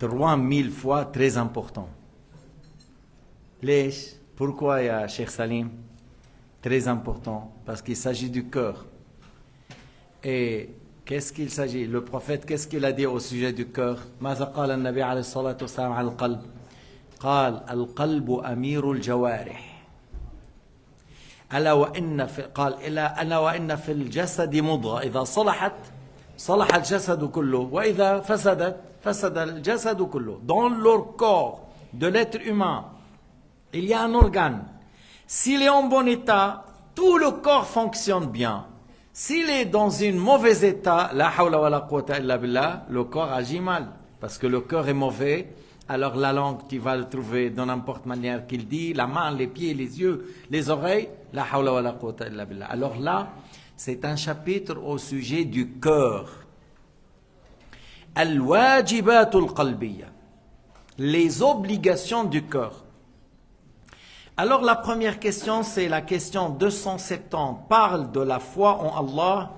3000 fois très important. ليش? Pourquoi يا Cheikh Salim? Très important, parce qu'il s'agit du cœur. Et qu'est-ce qu'il s'agit? Le prophète, qu'est-ce qu'il a dit au sujet du cœur? ماذا قال النبي عليه الصلاة والسلام عن القلب؟ قال القلب أمير الجوارح. ألا وإن في قال ألا وإن في الجسد مضغة إذا صلحت صلح الجسد كله وإذا فسدت فسد الجسد كله. Dans le corps de l'être humain, il y a un organe. S'il est en bon état, tout le corps fonctionne bien. S'il est dans un mauvais état, la hawla wa la quwwata illa billah, le corps agit mal. Parce que le cœur est mauvais, alors la langue, tu vas le trouver de n'importe manière qu'il dit, la main, les pieds, les yeux, les oreilles, la hawla wa la quwwata illa billah. Alors là, c'est un chapitre au sujet du cœur. Al-wajibatul qalbiyya. Les obligations du cœur. Alors la première question, c'est la question 270, parle de la foi en Allah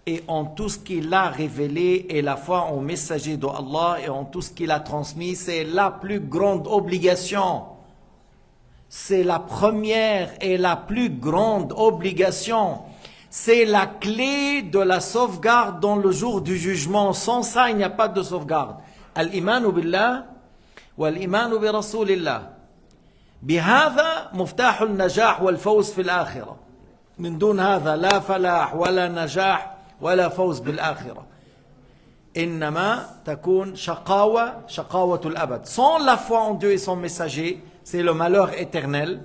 et en tout ce qu'il a révélé et la foi en messager d'Allah et en tout ce qu'il a transmis. C'est la plus grande obligation. C'est la première et la plus grande obligation. C'est la clé de la sauvegarde dans le jour du jugement. Sans ça, il n'y a pas de sauvegarde. Al-imanu billah wal-imanu bi rasulillah. بهذا مفتاح النجاح والفوز في الآخرة. من دون هذا لا فلاح ولا نجاح ولا فوز بالآخرة. إنما تكون شقاوة الأبد. Sans la foi en Dieu et son messager, c'est le malheur éternel.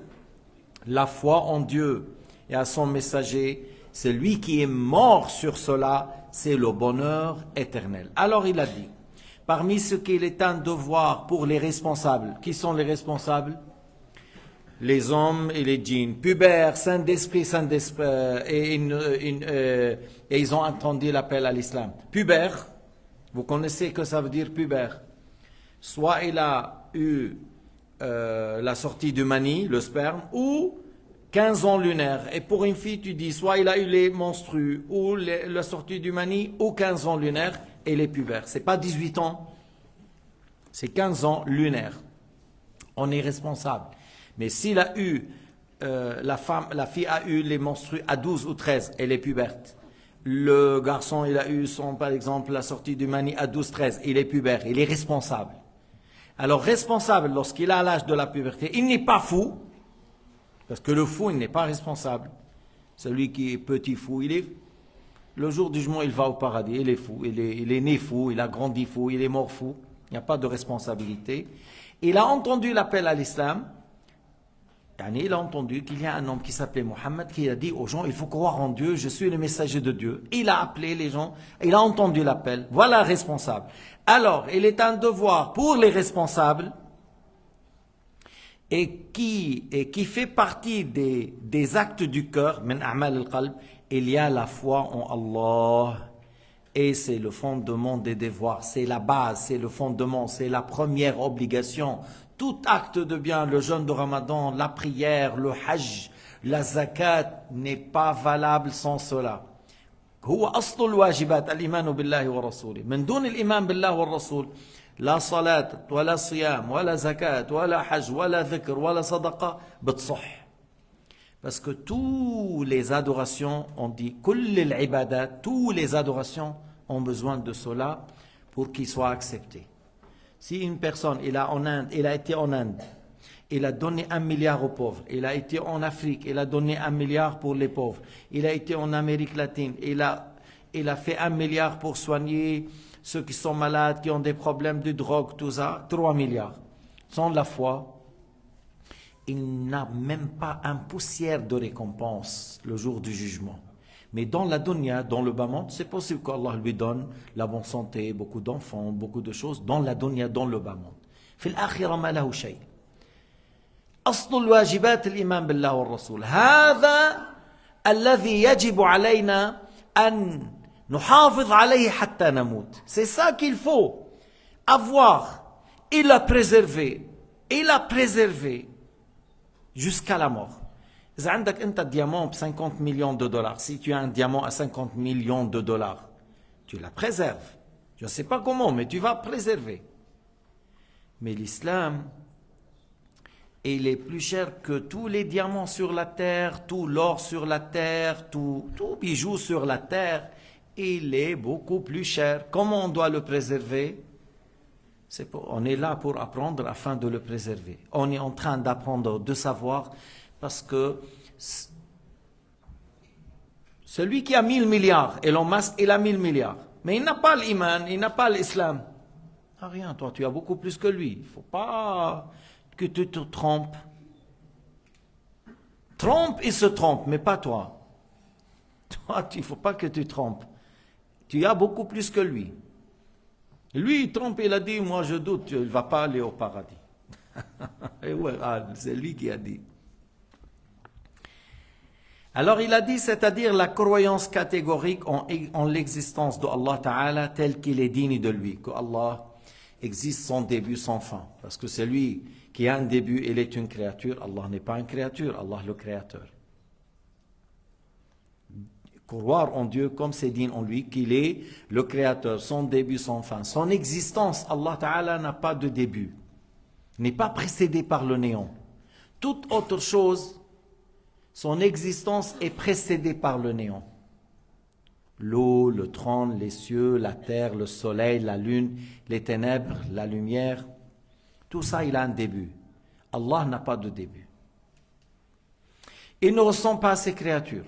La foi en Dieu et à son messager, c'est lui qui est mort sur cela, c'est le bonheur éternel. Alors il a dit, parmi ce qu'il est un devoir pour les responsables, qui sont les responsables? Les hommes et les djinns, pubères, saints d'esprit, et ils ont entendu l'appel à l'islam. Pubère, vous connaissez que ça veut dire pubère. Soit il a eu la sortie du mani, le sperme, ou 15 ans lunaire. Et pour une fille, tu dis, soit il a eu les menstrues, ou la sortie du mani, ou 15 ans lunaire, et les pubères. C'est pas 18 ans, c'est 15 ans lunaire. On est responsable. Mais s'il a eu, la fille a eu les menstrues à 12 ou 13, elle est puberte. Le garçon, il a eu par exemple, la sortie du mani à 12, 13, il est pubère, il est responsable. Alors, responsable, lorsqu'il a l'âge de la puberté, il n'est pas fou, parce que le fou, il n'est pas responsable. Celui qui est petit fou, le jour du jugement, il va au paradis, il est fou, il est né fou, il a grandi fou, il est mort fou, il n'y a pas de responsabilité. Il a entendu l'appel à l'islam. Il a entendu qu'il y a un homme qui s'appelait Mohammed qui a dit aux gens, il faut croire en Dieu, je suis le messager de Dieu. Il a appelé les gens, il a entendu l'appel. Voilà responsable. Alors, il est un devoir pour les responsables et qui fait partie des actes du cœur, min a'mal al-qalb, il y a la foi en Allah. Et c'est le fondement des devoirs, c'est la base, c'est le fondement, c'est la première obligation. Tout acte de bien, le jeûne de Ramadan, la prière, le hajj, la zakat n'est pas valable sans cela. هو أصل الواجبات الإيمان بالله ورسوله. من دون الإيمان بالله والرسول لا صلاة ولا صيام ولا زكاة ولا حج ولا ذكر ولا صدقة بتصح. Parce que tous les adorations, on dit كل العبادات, tous les adorations ont besoin de cela pour qu'ils soient acceptés. Si une personne, il a été en Inde, il a donné 1 milliard aux pauvres, il a été en Afrique, il a donné 1 milliard pour les pauvres, il a été en Amérique latine, il a fait 1 milliard pour soigner ceux qui sont malades, qui ont des problèmes de drogue, tout ça, 3 milliards. Sans la foi, il n'a même pas un poussière de récompense le jour du jugement. Mais dans la dunya, dans le bas monde, c'est possible qu'Allah lui donne la bonne santé, beaucoup d'enfants, beaucoup de choses, dans la dunya, dans le bas monde. في الآخرة ما له شيء. أصل الواجبات الإيمان بالله والرسول. هذا الذي يجب علينا أن نحافظ عليه حتى نموت. C'est ça qu'il faut avoir et la préserver. Et la préserver jusqu'à la mort. إذا عندك أنت diamant ب 50 millions de dollars, si tu as un diamant à 50 millions de dollars, tu la préserves. Je ne sais pas comment, mais tu vas préserver. Mais l'islam, il est plus cher que tous les diamants sur la terre, tout l'or sur la terre, tout bijou sur la terre. Il est beaucoup plus cher. Comment on doit le préserver? On est là pour apprendre afin de le préserver. On est en train d'apprendre, de savoir, parce que celui qui a 1000 milliards, Elon Musk, il a 1000 milliards. Mais il n'a pas l'iman, il n'a pas l'islam. Ah rien, toi tu as beaucoup plus que lui. Il ne faut pas que tu te trompes. Trompe, il se trompe, mais pas toi. Toi, il ne faut pas que tu trompes. Tu as beaucoup plus que lui. Lui, il trompe, il a dit, moi je doute, il ne va pas aller au paradis. Et ouais, c'est lui qui a dit. Alors il a dit, c'est-à-dire la croyance catégorique en l'existence de Allah Ta'ala tel qu'il est digne de lui, que Allah existe sans début, sans fin. Parce que c'est lui qui a un début, il est une créature, Allah n'est pas une créature, Allah le créateur. Croire en Dieu comme c'est digne en lui, qu'il est le créateur, sans début, sans fin. Son existence, Allah Ta'ala n'a pas de début, n'est pas précédé par le néant. Toute autre chose, son existence est précédée par le néant. L'eau, le trône, les cieux, la terre, le soleil, la lune, les ténèbres, la lumière, tout ça, il a un début. Allah n'a pas de début. Il ne ressemble pas à ses créatures.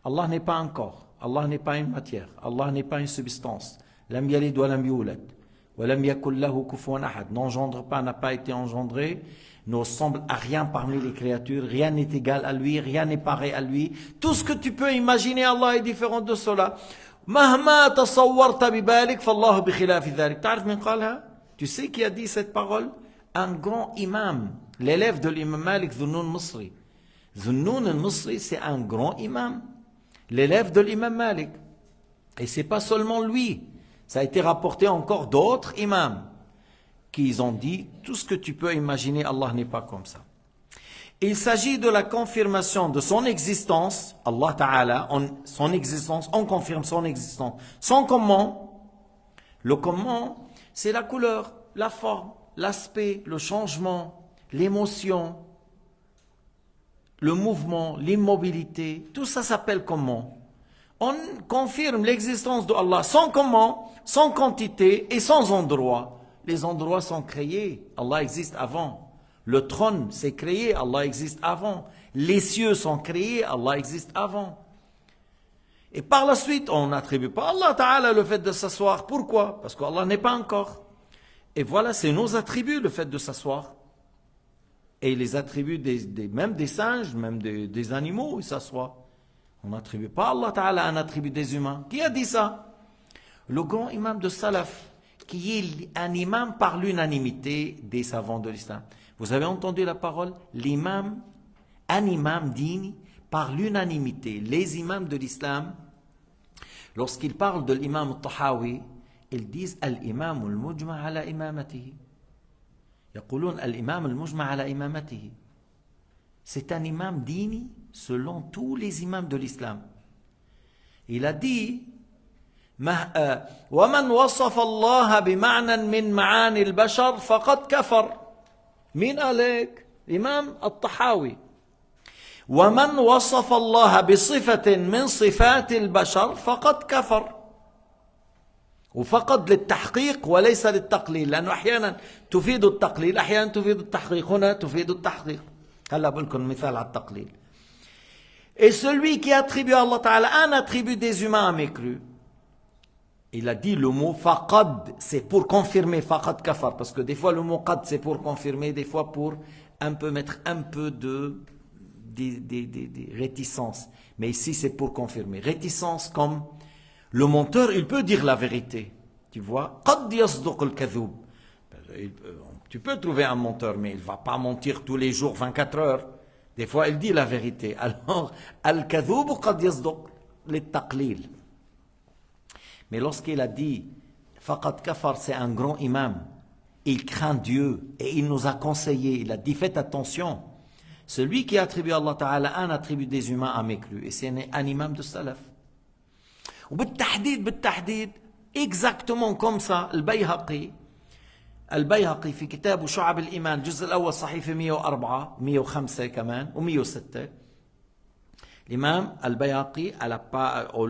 Allah n'est pas un corps, Allah n'est pas une matière, Allah n'est pas une substance. Lam yalid wa lam yulad, wa lam yakul lahu kufuwan ahad. N'engendre pas, n'a pas été engendré, ne ressemble à rien parmi les créatures, rien n'est égal à lui, rien n'est pareil à lui. Tout ce que tu peux imaginer, Allah est différent de cela. Mahma tasawwarta bibalik, fallahu bi khilafi dhalik. Ta'rif min qalha? Tu sais qui a dit cette parole? Un grand imam, l'élève de l'imam Malik, Dhunnun al-Misri. Dhunnun al-Misri, c'est un grand imam. L'élève de l'imam Malik. Et ce n'est pas seulement lui. Ça a été rapporté encore d'autres imams qui ont dit tout ce que tu peux imaginer, Allah n'est pas comme ça. Il s'agit de la confirmation de son existence, Allah Ta'ala, son existence, on confirme son existence. Son comment? Le comment, c'est la couleur, la forme, l'aspect, le changement, l'émotion, le mouvement, l'immobilité, tout ça s'appelle comment. On confirme l'existence de Allah sans comment, sans quantité et sans endroit. Les endroits sont créés, Allah existe avant. Le trône s'est créé, Allah existe avant. Les cieux sont créés, Allah existe avant. Et par la suite, on n'attribue pas à Allah Ta'ala le fait de s'asseoir. Pourquoi? Parce qu'Allah n'est pas un corps. Et voilà, c'est nos attributs le fait de s'asseoir. Et les attributs même des singes, même des animaux, ils s'assoient. On n'attribue pas à Allah Ta'ala un attribut des humains. Qui a dit ça? Le grand imam de Salaf, qui est un imam par l'unanimité des savants de l'islam. Vous avez entendu la parole? L'imam, un imam digne par l'unanimité. Les imams de l'islam, lorsqu'ils parlent de l'imam al-Tahawi, ils disent al-imam al-mujma' ala imamatihi. يقولون الإمام المجمع على إمامته. C'est un imam digne selon tous les imams de l'islam. Il a dit ومن وصف الله بمعنى من معاني البشر فقد كفر. مين عليك؟ إمام الطحاوي. ومن وصف الله بصفة من صفات البشر فقد كفر. وفقط للتحقيق وليس للتقليل، لأنه أحيانا تفيد التقليل، أحيانا تفيد التحقيق، هنا تفيد التحقيق. هلا بقول لكم مثال على التقليل. Et celui qui attribue à Allah Ta'ala un attribut des humains à mécru, il a dit le mot faqad, c'est pour confirmer, faqad kafar, parce que des fois le mot qad c'est pour confirmer, des fois pour mettre un peu de réticence. Mais ici c'est pour confirmer. Réticence comme le menteur, il peut dire la vérité. Tu vois, qad yasduq al-kadhub. Tu peux trouver un menteur, mais il ne va pas mentir tous les jours, 24 heures. Des fois, il dit la vérité. Alors, al-kadhub qad yasduq lit-taqlil. Mais lorsqu'il a dit faqad kafar, c'est un grand imam. Il craint Dieu et il nous a conseillé. Il a dit faites attention. Celui qui attribue à Allah Ta'ala un attribut des humains a mécru. Et c'est un imam de salaf. بالتحديد exactement comme ça, le Bayhaqi, البيهقي في كتابه شعب الإيمان الجزء الأول صحيفة 104 105 كمان و106. L'imam Al-Bayhaqi, au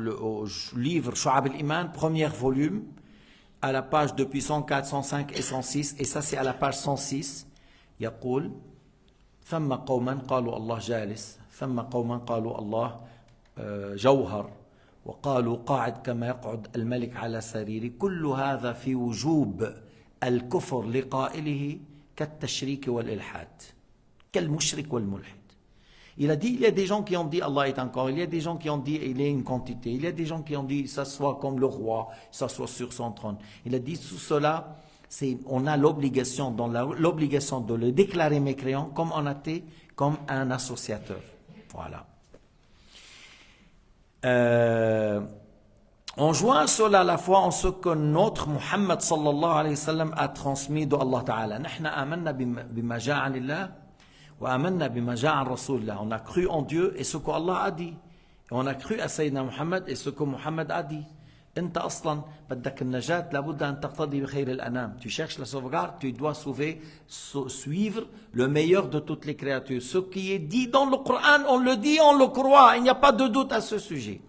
livre Shu'ab al-Iman, premier volume, à la page depuis 104, 105 et 106, et ça c'est à la page 106, يقول ثم قوما قالوا الله جالس ثم قوما قالوا الله جوهر وقالوا قاعد كما يقعد الملك على سريره كل هذا في وجوب الكفر لقائله كالتشريك والإلحاد كالمشرك والملحد. Il a dit, il y a des gens qui ont dit Allah est un corps, il y a des gens qui ont dit il est une quantité, il y a des gens qui ont dit s'assoit comme le roi, s'assoit sur son trône. Il a dit tout cela, on a l'obligation, l'obligation de le déclarer mécréant comme un athée, comme un associateur. Voilà. On joint cela à la fois en ce que notre Muhammad sallallahu alayhi wa sallam a transmis de Allah Ta'ala. نحن آمنا بما جاء عن الله وآمنا بما جاء عن رسول الله. On a cru en Dieu et ce qu'Allah a dit. Et on a cru à Sayyidina Muhammad et ce que Muhammad a dit. أنت أصلا بدك النجاة لابد أن تقتضي بخير الأنام. Tu cherches la sauvegarde, tu dois suivre le meilleur de toutes les créatures. Ce qui est dit dans le Coran, on le dit, on le croit. Il n'y a pas de doute à ce sujet.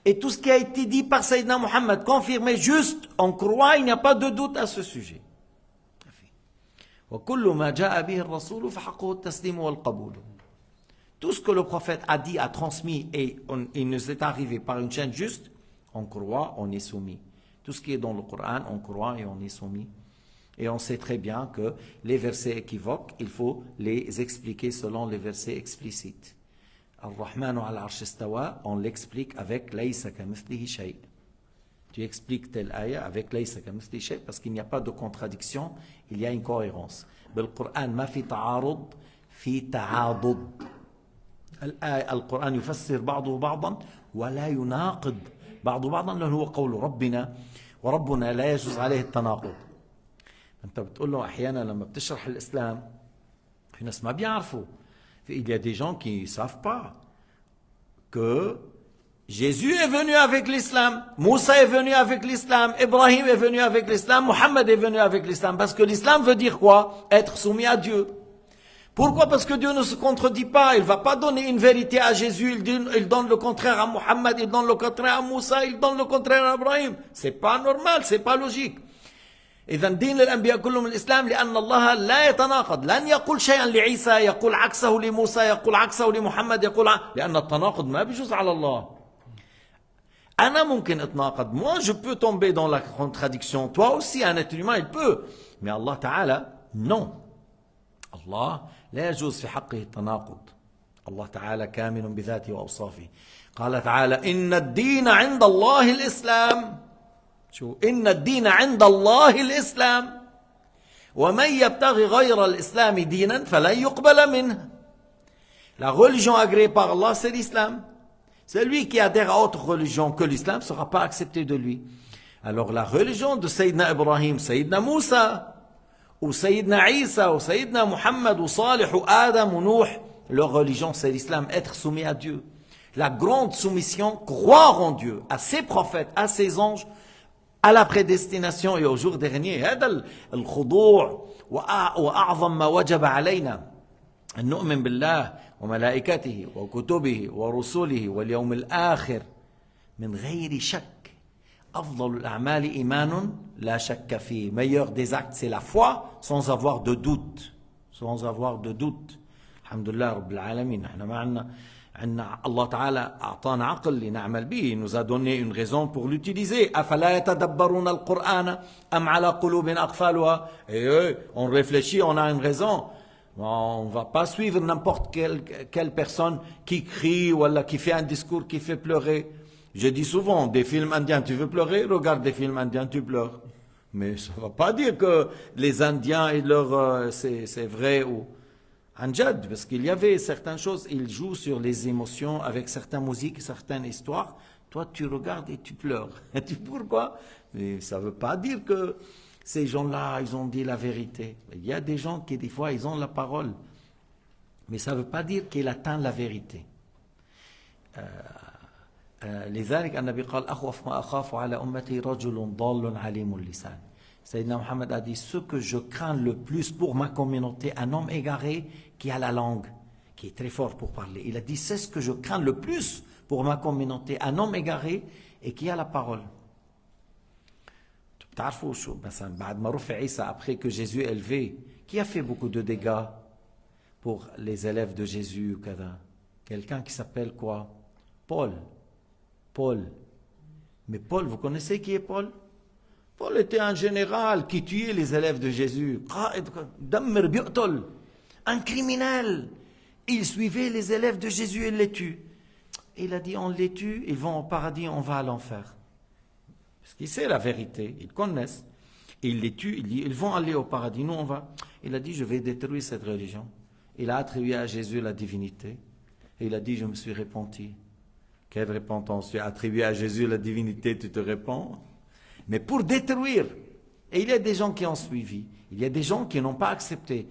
Et tout ce qui a été dit par Sayyidina Muhammad, confirmé juste, on croit, il n'y a pas de doute à ce sujet. Tout ce que le prophète a dit, a transmis et il nous est arrivé par une chaîne juste, on croit, on est soumis. Tout ce qui est dans le Coran, on croit et on est soumis. Et on sait très bien que les versets équivoques, il faut les expliquer selon les versets explicites. Ar-Rahmanu al-Arsh istawa, on l'explique avec Laysa kamithlihi shay. Tu expliques telle ayah avec Laysa kamithlihi shay parce qu'il n'y a pas de contradiction, il y a une cohérence. بالقرآن ما في تعارض في تعاضد. القرآن يفسر بعضه بعضا ولا يناقض بعضه بعضا لأنه هو قول ربنا وربنا لا يجوز عليه التناقض. أنت بتقول له أحيانا لما بتشرح الإسلام في ناس ما بيعرفوا. Il y a des gens qui ne savent pas que Jésus est venu avec l'islam, Moussa est venu avec l'islam, Ibrahim est venu avec l'islam, Mohammed est venu avec l'islam. Parce que l'islam veut dire quoi? Être soumis à Dieu. Pourquoi? Parce que Dieu ne se contredit pas. Il ne va pas donner une vérité à Jésus, il donne le contraire à Mohammed, il donne le contraire à Moussa, il donne le contraire à Ibrahim. C'est pas normal, c'est pas logique. إذا دين الأنبياء كلهم الإسلام لأن الله لا يتناقض لن يقول شيئا لعيسى يقول عكسه لموسى يقول عكسه لمحمد يقول لأن التناقض ما بيجوز على الله. أنا ممكن أتناقض. Moi je peux tomber dans la contradiction. Toi aussi un être humain il peut. Mais Allah Ta'ala non. الله لا يجوز في حقه التناقض. الله تعالى كامل بذاته وأوصافه. قال تعالى إن الدين عند الله الإسلام. شو إن الدين عند الله الإسلام ومن يبتغي غير الإسلام دينا فلن يقبل منه. La religion agréée par Allah c'est l'islam. Celui qui adhère à autre religion que l'islam ne sera pas accepté de lui. Alors la religion de Sayyidina Ibrahim, Sayyidina Moussa ou Sayyidina Isa ou Sayyidina Muhammad ou Salih ou Adam ou Nuh, leur religion c'est l'islam, être soumis à Dieu. La grande soumission, croire en Dieu, à ses prophètes, à ses anges, à la prédestination et au jour dernier. هذا الخضوع وأعظم ما وجب علينا أن نؤمن بالله وملائكته وكتبه ورسله واليوم الآخر من غير شك. أفضل الأعمال إيمان لا شك فيه. Meilleur des actes c'est la foi sans avoir de doute. Sans avoir de doute. الحمد لله رب العالمين. نحن معنا Allah Ta'ala أعطانا عقل لنعمل به. Il nous a donné une raison pour l'utiliser. أفلا يتدبرون القرآن أم على قلوب أقفالها. Et on réfléchit, on a une raison. On ne va pas suivre n'importe quelle personne qui crie ou qui fait un discours qui fait pleurer. Je dis souvent, des films indiens, tu veux pleurer? Regarde des films indiens, tu pleures. Mais ça ne va pas dire que les Indiens et leur c'est vrai ou Anjad, parce qu'il y avait certaines choses, ils jouent sur les émotions avec certaines musiques, certaines histoires. Toi, tu regardes et tu pleures. Et tu pourquoi? Mais ça ne veut pas dire que ces gens-là, ils ont dit la vérité. Il y a des gens qui, des fois, ils ont la parole. Mais ça ne veut pas dire qu'ils atteignent la vérité. لذلك النبي قال أخوف ما أخاف على أمتي رجل ضال عليم اللسان. Sayyidina Mohammed a dit, ce que je crains le plus pour ma communauté, un homme égaré qui a la langue, qui est très fort pour parler. Il a dit, c'est ce que je crains le plus pour ma communauté, un homme égaré et qui a la parole. Après que Jésus est élevé, qui a fait beaucoup de dégâts pour les élèves de Jésus? Quelqu'un qui s'appelle quoi? Paul. Mais Paul, vous connaissez qui est Paul? Paul était un général qui tuait les élèves de Jésus. Un criminel. Il suivait les élèves de Jésus et les tue. Et il a dit, on les tue, ils vont au paradis, on va à l'enfer. Parce qu'il sait la vérité, ils connaissent. Et il les tue, il dit, ils vont aller au paradis, nous on va. Il a dit, je vais détruire cette religion. Il a attribué à Jésus la divinité. Et il a dit, je me suis repenti. Quelle repentance? Tu as attribué à Jésus la divinité, tu te repens? Mais pour détruire. Et il y a des gens qui ont suivi. Il y a des gens qui n'ont pas accepté.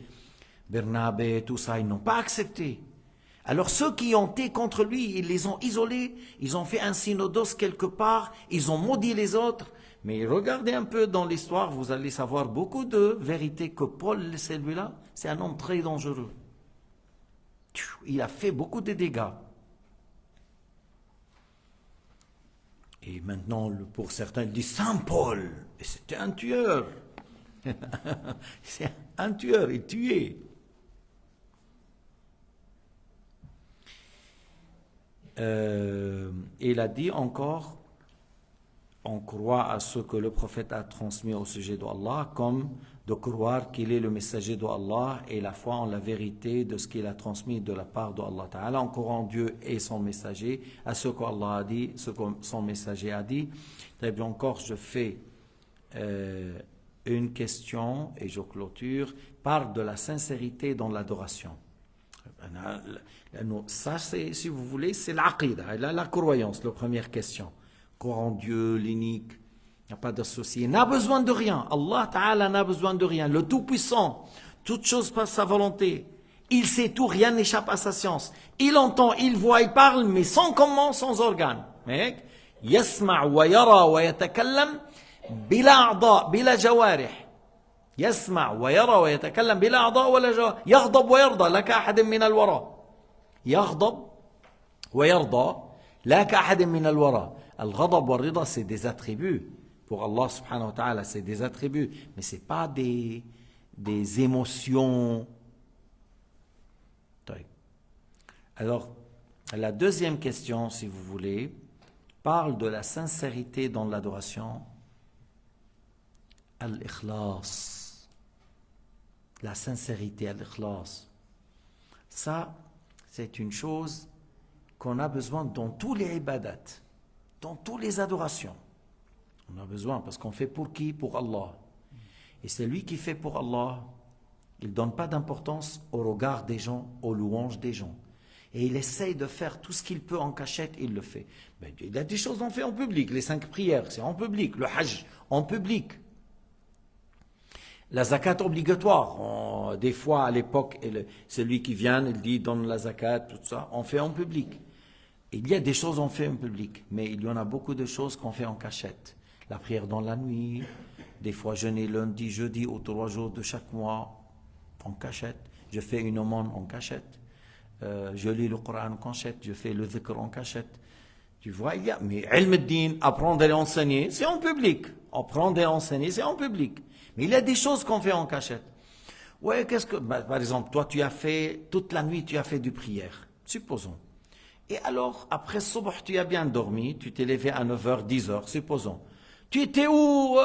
Bernabé, tout ça, ils n'ont pas accepté. Alors ceux qui ont été contre lui, ils les ont isolés, ils ont fait un synodos quelque part, ils ont maudit les autres. Mais regardez un peu dans l'histoire, vous allez savoir beaucoup de vérités que Paul, celui-là, c'est un homme très dangereux. Il a fait beaucoup de dégâts. Et maintenant, pour certains, ils disent Saint Paul, et c'était un tueur. C'est un tueur, il tuait. Il a dit encore, on croit à ce que le prophète a transmis au sujet d'Allah, comme de croire qu'il est le messager d'Allah et la foi en la vérité de ce qu'il a transmis de la part d'Allah Ta'ala. On croit en Dieu et son messager, à ce qu'Allah a dit, ce que son messager a dit. Très bien, encore, je fais une question et je clôture. Parle de la sincérité dans l'adoration. Ça, c'est, si vous voulez, c'est l'aqida, la croyance, la première question. Croire en Dieu, l'unique, il n'y a pas d'associé, n'a besoin de rien. Allah Ta'ala n'a besoin de rien. Le Tout-Puissant, toute chose par sa volonté. Il sait tout, rien n'échappe à sa science. Il entend, il voit, il parle, mais sans comment, sans organe. Yasma' wa yara wa yatakallam bila a'da, bila jawarih. يسمع ويرى ويتكلم بلا أعضاء ولا جوارح يغضب ويرضى لا كأحد من الورى يغضب ويرضى لا كأحد من الورى. الغضب والرضا, c'est des attributs pour Allah subhanahu wa ta'ala, c'est des attributs, mais c'est pas des émotions. Alors, la deuxième question, si vous voulez, parle de la sincérité dans l'adoration. Al-ikhlas. La sincérité, al-ikhlas. Ça, c'est une chose qu'on a besoin dans tous les ibadat, dans toutes les adorations. On a besoin parce qu'on fait pour qui? Pour Allah. Et c'est lui qui fait pour Allah. Il ne donne pas d'importance au regard des gens, aux louanges des gens. Et il essaye de faire tout ce qu'il peut en cachette, il le fait. Mais il y a des choses qu'on fait en public. Les 5 prières, c'est en public. Le hajj, en public. La zakat obligatoire, des fois à l'époque, celui qui vient, il dit donne la zakat, tout ça, on fait en public. Il y a des choses qu'on fait en public, mais il y en a beaucoup de choses qu'on fait en cachette. La prière dans la nuit, des fois jeûner lundi, jeudi ou 3 jours de chaque mois en cachette. Je fais une aumône en cachette. Je lis le Coran en cachette, je fais le dhikr en cachette. Tu vois, il y a, mais ilm ad-din, apprendre et enseigner, c'est en public. Apprendre et enseigner, c'est en public. Mais il y a des choses qu'on fait en cachette. Ouais, par exemple, toi, tu as fait, toute la nuit, tu as fait du prière. Supposons. Et alors, après subh, tu as bien dormi, tu t'es levé à 9h, 10h, supposons. Tu étais où?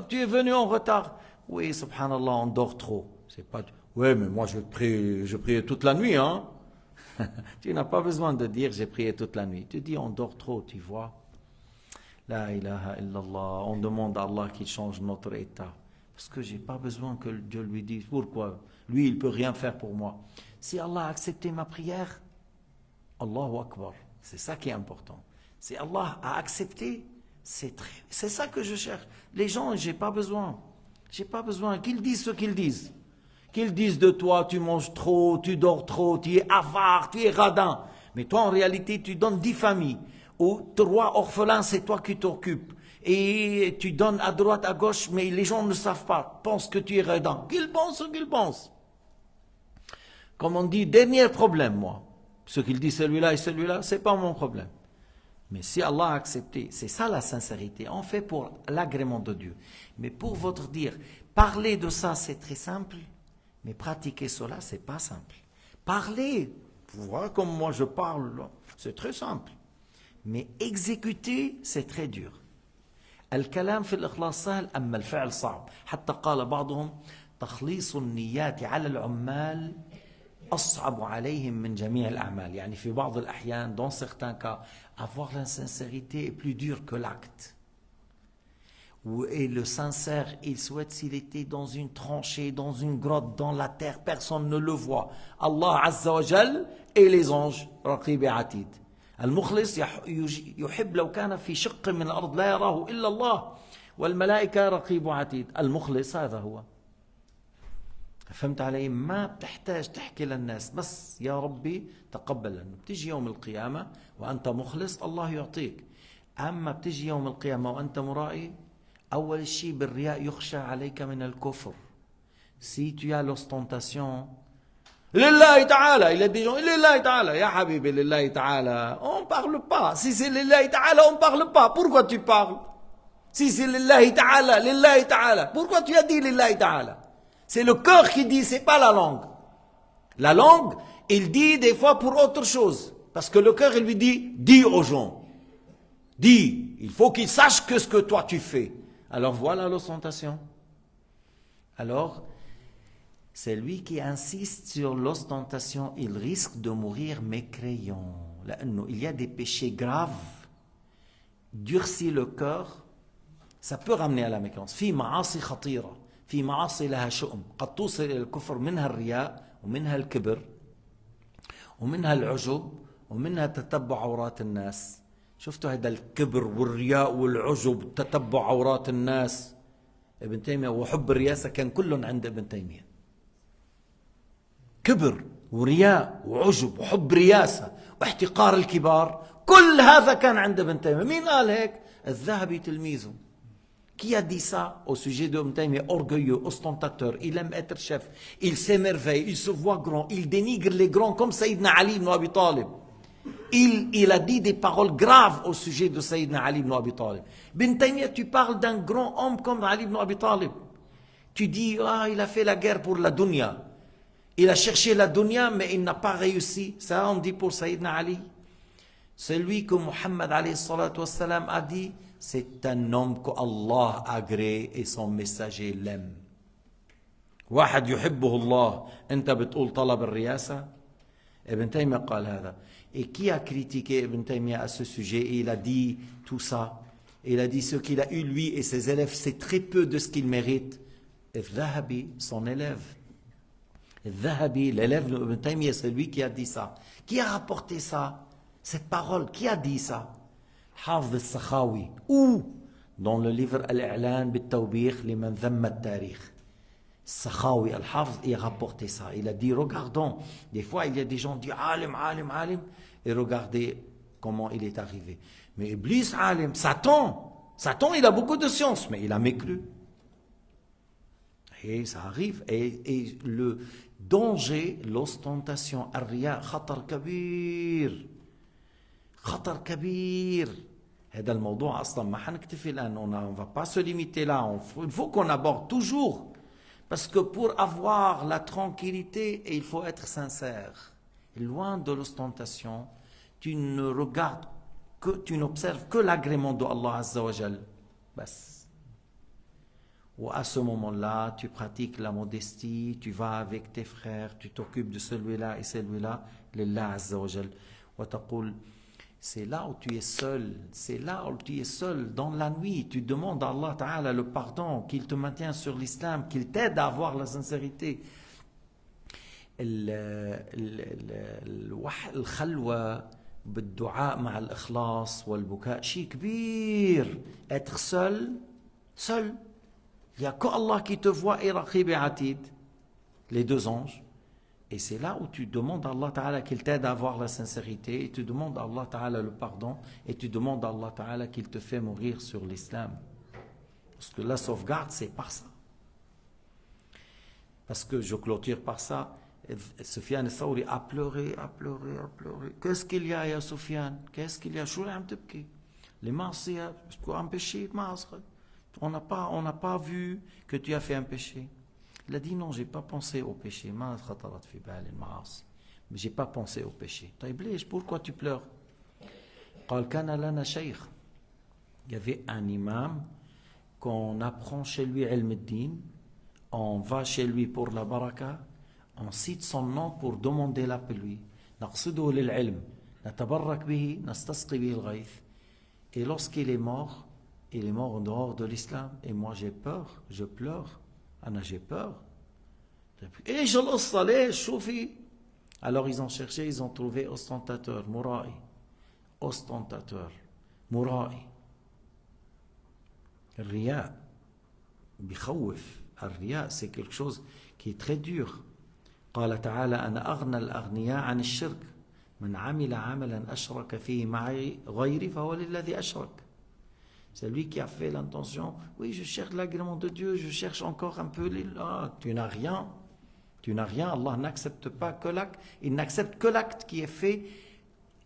Tu es venu en retard. Oui, subhanallah, on dort trop. C'est pas, ouais, mais moi, je priais toute la nuit, hein. Tu n'as pas besoin de dire, j'ai prié toute la nuit. Tu dis, on dort trop, tu vois. La ilaha illallah. On demande à Allah qu'il change notre état. Parce que je n'ai pas besoin que Dieu lui dise pourquoi. Lui, il ne peut rien faire pour moi. Si Allah a accepté ma prière, Allahu Akbar. C'est ça qui est important. Si Allah a accepté, c'est ça que je cherche. Les gens, je n'ai pas besoin. Je n'ai pas besoin qu'ils disent ce qu'ils disent. Qu'ils disent de toi, tu manges trop, tu dors trop, tu es avare, tu es radin. Mais toi, en réalité, tu donnes 10 familles. Ou 3 orphelins, c'est toi qui t'occupes. Et tu donnes à droite, à gauche, mais les gens ne savent pas, pensent que tu es redant. Qu'ils pensent ce qu'ils pensent. Comme on dit, dernier problème, moi. Ce qu'il dit celui-là et celui-là, c'est pas mon problème. Mais si Allah a accepté, c'est ça la sincérité. On fait pour l'agrément de Dieu. Mais pour votre dire, parler de ça, c'est très simple. Mais pratiquer cela, c'est pas simple. Parler, vous voyez comme moi je parle, c'est très simple. Mais exécuter, c'est très dur. الكلام في الإخلاص سهل أما الفعل صعب حتى قال بعضهم تخليص النيات على العمال أصعب عليهم من جميع الأعمال يعني في بعض الأحيان dans certains cas avoir la sincérité est plus dur que l'acte et le sincère il souhaite s'il était dans une tranchée dans une grotte dans la terre personne ne le voit Allah Azza wa Jal et les anges رقيب عتيد المخلص يحب لو كان في شق من الأرض لا يراه إلا الله والملائكة رقيب عتيد المخلص هذا هو فهمت علي ما بتحتاج تحكي للناس بس يا ربي تقبل لأنه بتجي يوم القيامة وأنت مخلص الله يعطيك أما بتجي يوم القيامة وأنت مرائي أول شيء بالرياء يخشى عليك من الكفر si tu as l'ostentation Lillahi ta'ala, il a dit Lillahi ta'ala, ya habibi, Lillahi ta'ala. On ne parle pas. Si c'est Lillahi ta'ala, on ne parle pas. Pourquoi tu parles? Si c'est Lillahi ta'ala, pourquoi tu as dit Lillahi ta'ala? C'est le cœur qui dit, c'est pas la langue. La langue, il dit des fois pour autre chose. Parce que le cœur, il lui dit, dis aux gens. Dis, il faut qu'ils sachent que ce que toi tu fais. Alors voilà l'ostentation. Alors, celui qui insiste sur l'ostentation, il risque de mourir mécréant. Il y a des péchés graves, durcir le cœur, ça peut ramener à la mécréance. في معاصي خطيرة، في معاصي لها شؤم، قد توصل إلى الكفر منها الرياء ومنها الكبر ومنها العجب ومنها تتبع عورات الناس. شفتوا هذا الكبر والرياء والعجب وتتبع عورات الناس. ابن تيمية وحب الرياسة كان كلهم عند ابن تيمية. كبر ورياء وعجب وحب رياسة واحتقار الكبار كل هذا كان عند ابن تيمية. مين قال هيك؟ الذهبي تلميذه. Qui a dit ça au sujet d'Ibn Taymiyyah? Orgueilleux, ostentateur, il aime être chef, il s'émerveille, il se voit grand, il dénigre les grands comme Sayyidina Ali ibn Abi Talib. Il a dit des paroles graves au sujet de Sayyidina Ali ibn Abi Talib. Ibn Taymiyyah, tu parles d'un grand homme comme Ali ibn Abi Talib. Tu dis, ah, il a fait la guerre pour la dunya. Il a cherché la dunya, mais il n'a pas réussi. Ça, on dit pour Sayyidina Ali. Celui que Muhammad alayhi salatu wassalam a dit, c'est un homme que Allah agrée et son messager l'aime. واحد يحبه الله أنت بتقول طلب الرئاسة. Ibn Taymiyyah قال هذا. Et qui a critiqué Ibn Taymiyyah à ce sujet? Et il a dit tout ça. Il a dit ce qu'il a eu lui et ses élèves, c'est très peu de ce qu'il mérite. Al-Dhahabi, son élève. Al-Dhahabi, l'élève de Ibn Taymiyyah, c'est lui qui a dit ça. Qui a rapporté ça? Cette parole, qui a dit ça? Hafz al-Sakhawi. Ou dans le livre Al-I'lan bit-Tawbikh liman dhamma at-tarikh. Sakhawi, Al-Hafz, il a rapporté ça. Il a dit, regardons. Des fois, il y a des gens qui disent, alim, alim, alim. Et regardez comment il est arrivé. Mais Iblis, alim, Satan, il a beaucoup de science, mais il a mécru. Et ça arrive. Et le danger, l'ostentation, ar-riya, khatar kabir. خطر كبير. هذا الموضوع أصلا ما حنكتفي الآن. On ne va pas se limiter là. Il faut qu'on aborde toujours. Parce que pour avoir la tranquillité, il faut être sincère. Loin de l'ostentation, tu ne regardes que, tu n'observes que l'agrément de Allah Azza wa Jal. Bas. Ou à ce moment-là, tu pratiques la modestie, tu vas avec tes frères, tu t'occupes de celui-là et celui-là, Lillah Azza wa Jal. Wa taqul, c'est là où tu es seul, c'est là où tu es seul, dans la nuit, tu demandes à Allah Ta'ala le pardon, qu'il te maintienne sur l'islam, qu'il t'aide à avoir la sincérité. الخلوة بالدعاء مع الإخلاص والبكاء شيء كبير. Être seul, il n'y a que Allah qui te voit et Raqib et Atid, les deux anges. Et c'est là où tu demandes à Allah Ta'ala qu'il t'aide à avoir la sincérité, et tu demandes à Allah Ta'ala le pardon, et tu demandes à Allah Ta'ala qu'il te fait mourir sur l'islam. Parce que la sauvegarde, c'est par ça. Parce que je clôture par ça, Soufiane Saouri a pleuré, a pleuré, a pleuré. Qu'est-ce qu'il y a, ya Soufiane? Qu'est-ce qu'il y a? Les maasiyat, un péché, on n'a pas vu que tu as fait un péché. Il a dit non, j'ai pas pensé au péché. Mais j'ai pas pensé au péché. Pourquoi tu pleures? Il y avait un imam qu'on apprend chez lui ilm ad-din, on va chez lui pour la baraka, on cite son nom pour demander la pluie. نقصده للعلم نتبرك به نستسقي به الغيث. Et lorsqu'il est mort, il est mort en dehors de l'islam. Et moi j'ai peur, je pleure. J'ai peur. Et je le alors ils ont cherché, ils ont trouvé ostentateur, Mouraï. Ostentateur, Mouraï. Ria, bikhawif. Ria, c'est quelque chose qui est très dur. قال تعالى أنا أغنى الأغنياء عن الشرك من عمل عملا أشرك فيه معي غيري فهو للذي أشرك. C'est lui qui a fait l'intention. Oui, je cherche l'agrément de Dieu, je cherche encore un peu les... tu n'as rien. Tu n'as rien. Allah n'accepte pas que l'acte. Il n'accepte que l'acte qui est fait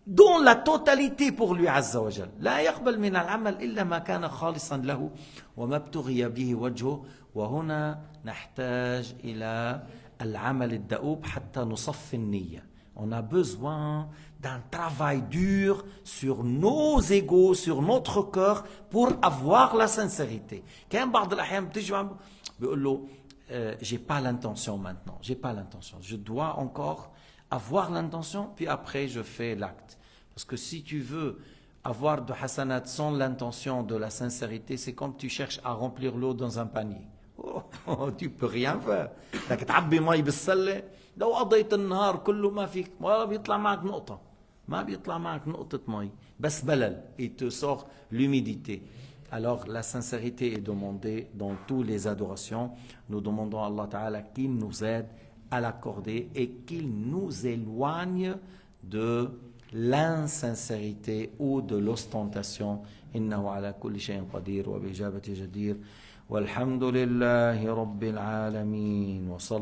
dans la totalité pour lui, Azza wa Jal. لا يقبل من العمل إلا ما كان خالصا له وما ابتغي به وجهه وهنا نحتاج إلى العمل الدؤوب حتى نصفي النية. On a besoin d'un travail dur sur nos égos, sur notre cœur, pour avoir la sincérité. Quand بعض الأحيان بتيجي بيقول له j'ai pas l'intention maintenant, j'ai pas l'intention. Je dois encore avoir l'intention, puis après je fais l'acte. Parce que si tu veux avoir de hasanat sans l'intention de la sincérité, c'est comme tu cherches à remplir l'eau dans un panier. Tu peux rien faire. لك تعبي مي بالسله لو قضيت النهار كله ما فيك ولا بيطلع معك نقطه ما بيطلع معك نقطه مي بس بلل il te sort l'humidité. Alors la sincérité est demandée dans toutes les adorations. Nous demandons à Allah Ta'ala qu'il nous aide à l'accorder et qu'il nous éloigne de l'insincérité ou de l'ostentation. إنه على كل شيء قدير وبإجابة جدير والحمد لله رب العالمين وصلى